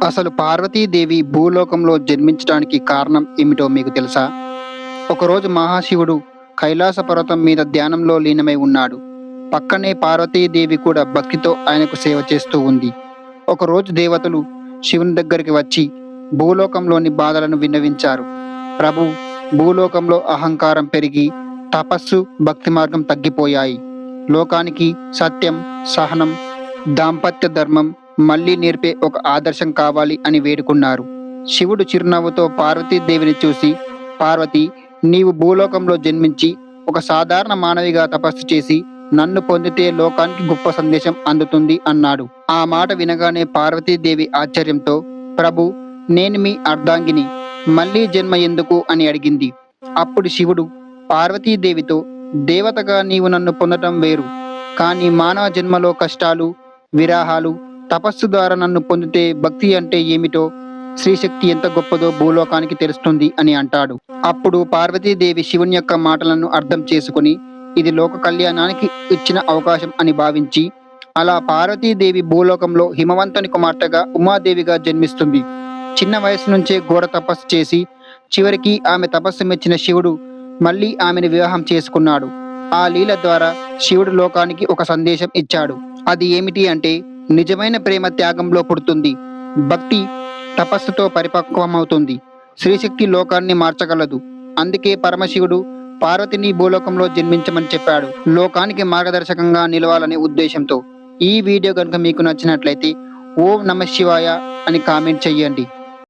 అసలు పార్వతీదేవి భూలోకంలో జన్మించడానికి కారణం ఏమిటో మీకు తెలుసా? ఒకరోజు మహాశివుడు కైలాస పర్వతం మీద ధ్యానంలో లీనమై ఉన్నాడు. పక్కనే పార్వతీదేవి కూడా భక్తితో ఆయనకు సేవ చేస్తూ ఉంది. ఒకరోజు దేవతలు శివుని దగ్గరికి వచ్చి భూలోకంలోని బాధలను విన్నవించారు. ప్రభు, భూలోకంలో అహంకారం పెరిగి తపస్సు, భక్తి మార్గం తగ్గిపోయాయి. లోకానికి సత్యం, సహనం, దాంపత్య ధర్మం మళ్ళీ నేర్పే ఒక ఆదర్శం కావాలి అని వేడుకున్నారు. శివుడు చిరునవ్వుతో పార్వతీదేవిని చూసి, పార్వతి, నీవు భూలోకంలో జన్మించి ఒక సాధారణ మానవిగా తపస్సు చేసి నన్ను పొందితే లోకానికి గొప్ప సందేశం అందుతుంది అన్నాడు. ఆ మాట వినగానే పార్వతీదేవి ఆశ్చర్యంతో, ప్రభు, నేను మీ అర్ధాంగిని, మళ్ళీ జన్మ ఎందుకు అని అడిగింది. అప్పుడు శివుడు పార్వతీదేవితో, దేవతగా నీవు నన్ను పొందటం వేరు, కానీ మానవ జన్మలో కష్టాలు, విరాహాలు, తపస్సు ద్వారా నన్ను పొందితే భక్తి అంటే ఏమిటో, శ్రీశక్తి ఎంత గొప్పదో భూలోకానికి తెలుస్తుంది అని అంటాడు. అప్పుడు పార్వతీదేవి శివుని యొక్క మాటలను అర్థం చేసుకుని ఇది లోక కళ్యాణానికి ఇచ్చిన అవకాశం అని భావించి, అలా పార్వతీదేవి భూలోకంలో హిమవంతుని కుమార్తెగా ఉమాదేవిగా జన్మిస్తుంది. చిన్న వయసు నుంచే ఘోర తపస్సు చేసి చివరికి ఆమె తపస్సు మెచ్చిన శివుడు మళ్ళీ ఆమెను వివాహం చేసుకున్నాడు. ఆ లీల ద్వారా శివుడు లోకానికి ఒక సందేశం ఇచ్చాడు. అది ఏమిటి అంటే, నిజమైన ప్రేమ త్యాగంలో పుడుతుంది, భక్తి తపస్సుతో పరిపక్వమవుతుంది, శ్రీశక్తి లోకాన్ని మార్చగలదు. అందుకే పరమశివుడు పార్వతిని భూలోకంలో జన్మించమని చెప్పాడు, లోకానికి మార్గదర్శకంగా నిలవాలనే ఉద్దేశంతో. ఈ వీడియో కనుక మీకు నచ్చినట్లయితే ఓం నమ శివాయ అని కామెంట్ చెయ్యండి.